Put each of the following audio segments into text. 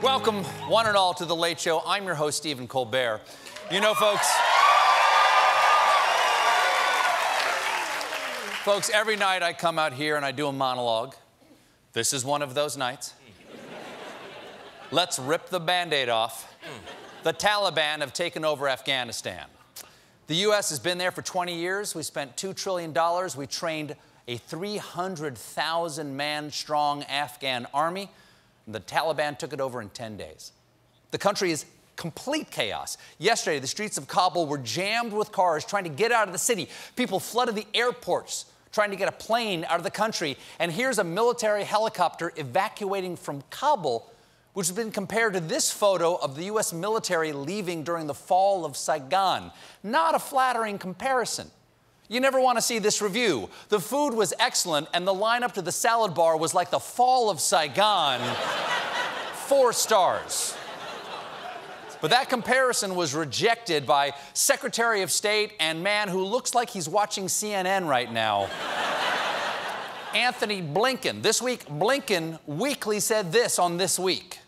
Welcome, one and all, to The Late Show. I'm your host, Stephen Colbert. You know, folks, every night I come out here and I do a monologue. This is one of those nights. Let's rip the Band-Aid off. The Taliban have taken over Afghanistan. The U.S. has been there for 20 years. We spent $2 trillion. We trained a 300,000-man strong Afghan army. And the Taliban took it over in 10 days. The country is complete chaos. Yesterday, the streets of Kabul were jammed with cars trying to get out of the city. People flooded the airports trying to get a plane out of the country. And here's a military helicopter evacuating from Kabul, which has been compared to this photo of the U.S. military leaving during the fall of Saigon. Not a flattering comparison. You never want to see this review. The food was excellent, and the lineup to the salad bar was like the fall of Saigon. 4 stars. But that comparison was rejected by Secretary of State and man who looks like he's watching CNN right now, Anthony Blinken. This week, Blinken weekly said this on This Week.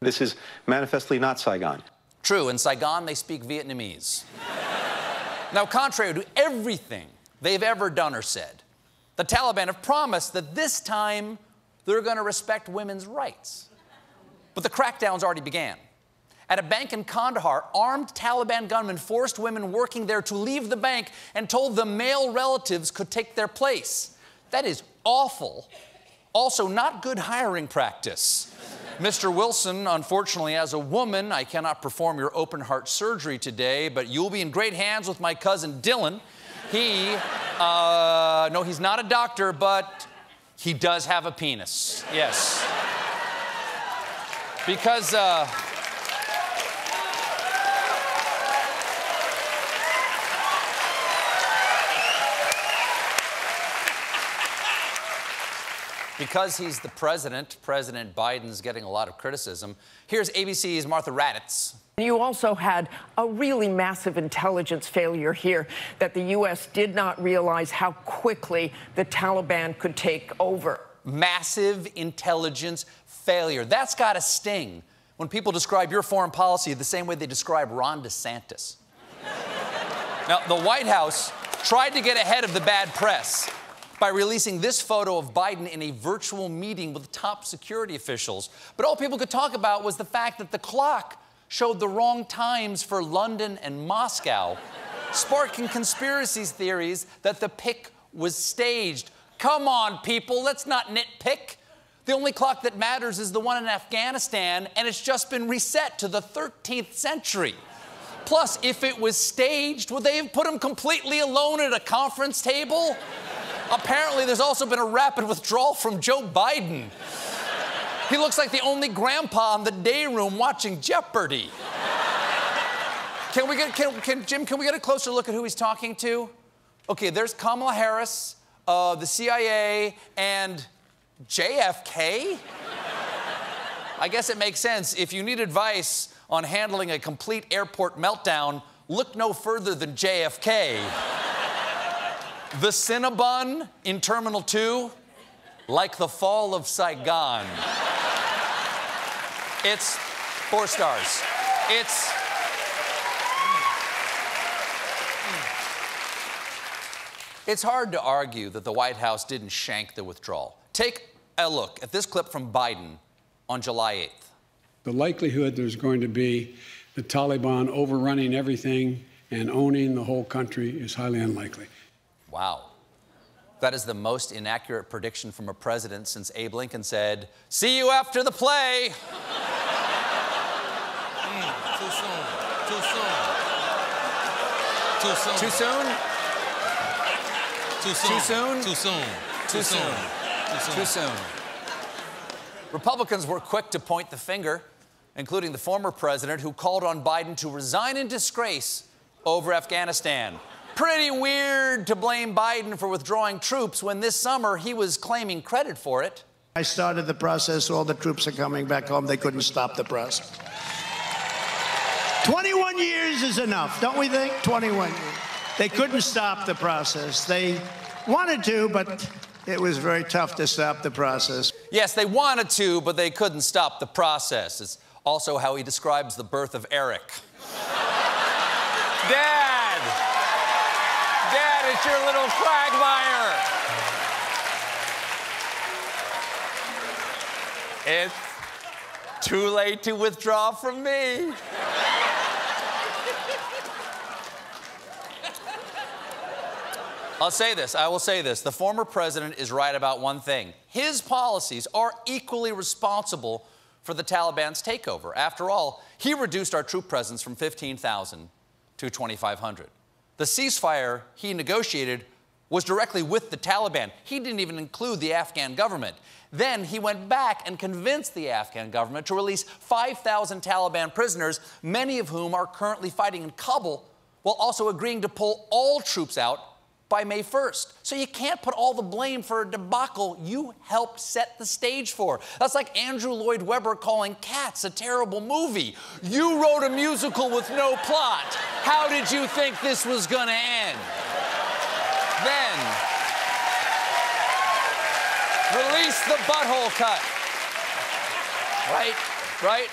This is manifestly not Saigon. True, in Saigon, they speak Vietnamese. Now, contrary to everything they've ever done or said, the Taliban have promised that this time they're going to respect women's rights. But the crackdowns already began. At a bank in Kandahar, armed Taliban gunmen forced women working there to leave the bank and told them male relatives could take their place. That is awful. Also, not good hiring practice. Mr. Wilson, unfortunately, as a woman, I cannot perform your open heart surgery today, but you'll be in great hands with my cousin Dylan. No, he's not a doctor, but he does have a penis. Yes. Because he's the president, President Biden's getting a lot of criticism. Here's ABC's Martha Raddatz. You also had a really massive intelligence failure here, that the U.S. did not realize how quickly the Taliban could take over. Massive intelligence failure. That's got to sting when people describe your foreign policy the same way they describe Ron DeSantis. Now, the White House tried to get ahead of the bad press by releasing this photo of Biden in a virtual meeting with top security officials. But all people could talk about was the fact that the clock showed the wrong times for London and Moscow, sparking conspiracy theories that the pic was staged. Come on, people, let's not nitpick. The only clock that matters is the one in Afghanistan, and it's just been reset to the 13th century. Plus, if it was staged, would they have put him completely alone at a conference table? Apparently, there's also been a rapid withdrawal from Joe Biden. He looks like the only grandpa in the day room watching Jeopardy. Jim, can we get a closer look at who he's talking to? Okay, there's Kamala Harris, the CIA, and JFK? I guess it makes sense. If you need advice on handling a complete airport meltdown, look no further than JFK. The Cinnabon in Terminal 2, like the fall of Saigon. It's 4 stars. It's hard to argue that the White House didn't shank the withdrawal. Take a look at this clip from Biden on July 8th. The likelihood there's going to be the Taliban overrunning everything and owning the whole country is highly unlikely. Wow. That is the most inaccurate prediction from a president since Abe Lincoln said, "See you after the play." Too soon. Too soon. Too soon. Too soon? Too soon. Too soon? Too soon. Too soon. Too soon. Republicans were quick to point the finger, including the former president who called on Biden to resign in disgrace over Afghanistan. Pretty weird to blame Biden for withdrawing troops when this summer he was claiming credit for it. I started the process. All the troops are coming back home. They couldn't stop the process. 21 years is enough, don't we think? 21 years. They couldn't stop the process. They wanted to, but it was very tough to stop the process. Yes, they wanted to, but they couldn't stop the process. It's Also how he describes the birth of Eric. Dad! Dad, it's your little quagmire! It's too late to withdraw from me. I will say this. The former president is right about one thing. His policies are equally responsible for the Taliban's takeover. After all, he reduced our troop presence from 15,000 to 2,500. The ceasefire he negotiated was directly with the Taliban. He didn't even include the Afghan government. Then he went back and convinced the Afghan government to release 5,000 Taliban prisoners, many of whom are currently fighting in Kabul, while also agreeing to pull all troops out by May 1st. So you can't put all the blame for a debacle you helped set the stage for. That's like Andrew Lloyd Webber calling Cats a terrible movie. You wrote a musical with no plot. How did you think this was gonna end? Then, release the butthole cut. Right?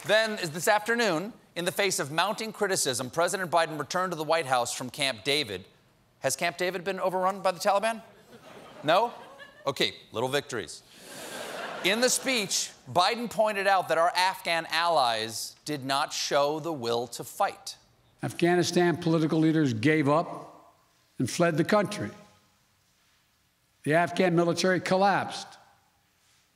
Then, this afternoon, in the face of mounting criticism, President Biden returned to the White House from Camp David. Has Camp David been overrun by the Taliban? No? Okay, little victories. In the speech, Biden pointed out that our Afghan allies did not show the will to fight. Afghanistan political leaders gave up and fled the country. The Afghan military collapsed,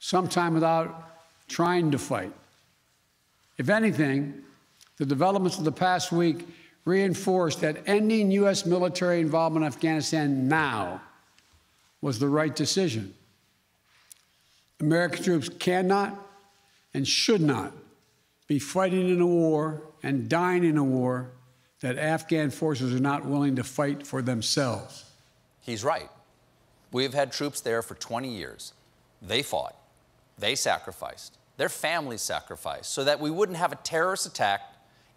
sometime without trying to fight. If anything, the developments of the past week reinforced that ending U.S. military involvement in Afghanistan now was the right decision. American troops cannot and should not be fighting in a war and dying in a war that Afghan forces are not willing to fight for themselves. He's right. We've had troops there for 20 years. They fought. They sacrificed. Their families sacrificed so that we wouldn't have a terrorist attack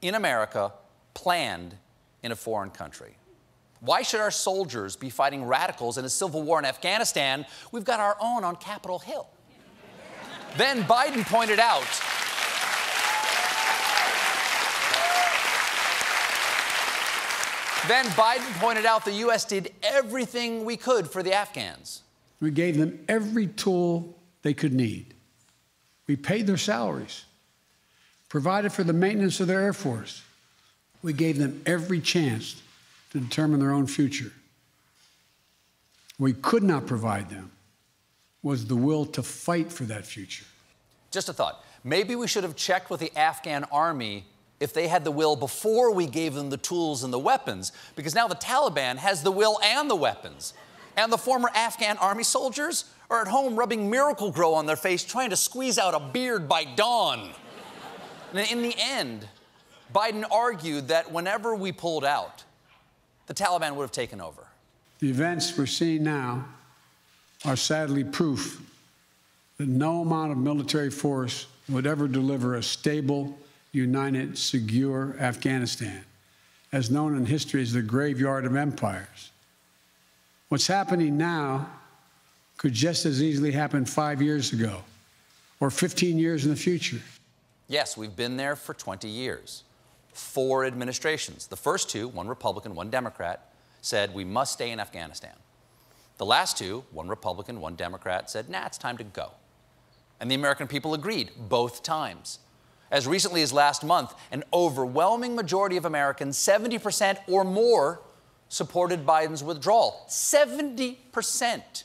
in America planned in a foreign country. Why should our soldiers be fighting radicals in a civil war in Afghanistan? We've got our own on Capitol Hill. Then Biden pointed out the U.S. did everything we could for the Afghans. We gave them every tool they could need. We paid their salaries, provided for the maintenance of their Air Force. We gave them every chance to determine their own future. What we could not provide them was the will to fight for that future. Just a thought. Maybe we should have checked with the Afghan army if they had the will before we gave them the tools and the weapons, because now the Taliban has the will and the weapons. And the former Afghan army soldiers are at home rubbing Miracle-Gro on their face, trying to squeeze out a beard by dawn. And in the end, Biden argued that whenever we pulled out, the Taliban would have taken over. The events we're seeing now are sadly proof that no amount of military force would ever deliver a stable, united, secure Afghanistan, as known in history as the graveyard of empires. What's happening now could just as easily happen 5 years ago or 15 years in the future. Yes, we've been there for 20 years. 4 administrations. The first 2, one Republican, one Democrat, said we must stay in Afghanistan. The last 2, one Republican, one Democrat, said, nah, it's time to go. And the American people agreed both times. As recently as last month, an overwhelming majority of Americans, 70% or more, supported Biden's withdrawal. 70%.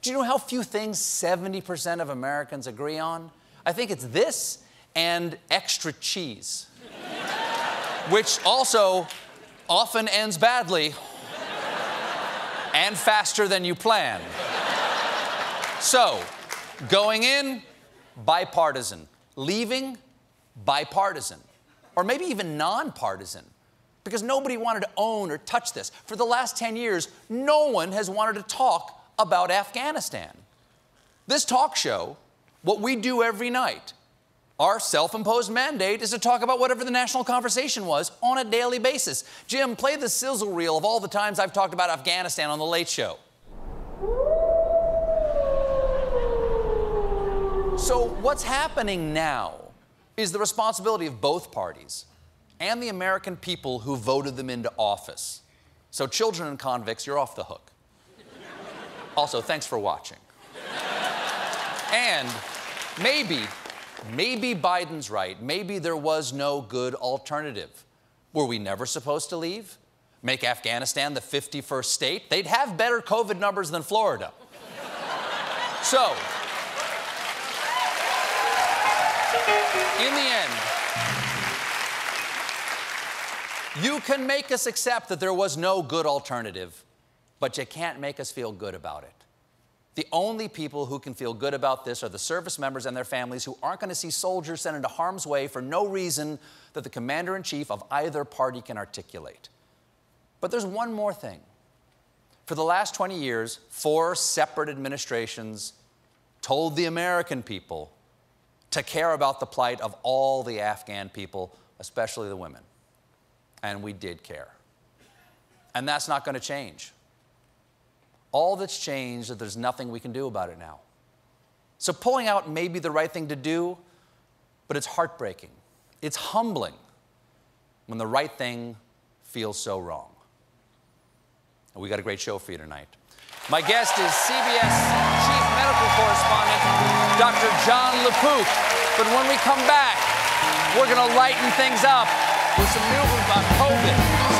Do you know how few things 70% of Americans agree on? I think it's this and extra cheese, which also often ends badly and faster than you planned. So, going in, bipartisan. Leaving, bipartisan. Or maybe even nonpartisan, because nobody wanted to own or touch this. For the last 10 years, no one has wanted to talk about Afghanistan. This talk show, what we do every night, our self-imposed mandate is to talk about whatever the national conversation was on a daily basis. Jim, play the sizzle reel of all the times I've talked about Afghanistan on The Late Show. So what's happening now is the responsibility of both parties and the American people who voted them into office. So children and convicts, you're off the hook. Also, thanks for watching. And maybe Biden's right. Maybe there was no good alternative. Were we never supposed to leave? Make Afghanistan the 51st state? They'd have better COVID numbers than Florida. So, in the end, you can make us accept that there was no good alternative, but you can't make us feel good about it. The only people who can feel good about this are the service members and their families who aren't going to see soldiers sent into harm's way for no reason that the commander-in-chief of either party can articulate. But there's one more thing. For the last 20 years, 4 separate administrations told the American people to care about the plight of all the Afghan people, especially the women. And we did care. And that's not going to change. All that's changed is that there's nothing we can do about it now. So pulling out may be the right thing to do, but it's heartbreaking. It's humbling when the right thing feels so wrong. And we got a great show for you tonight. My guest is CBS Chief Medical Correspondent, Dr. John LaPook. But when we come back, we're going to lighten things up with some news about COVID.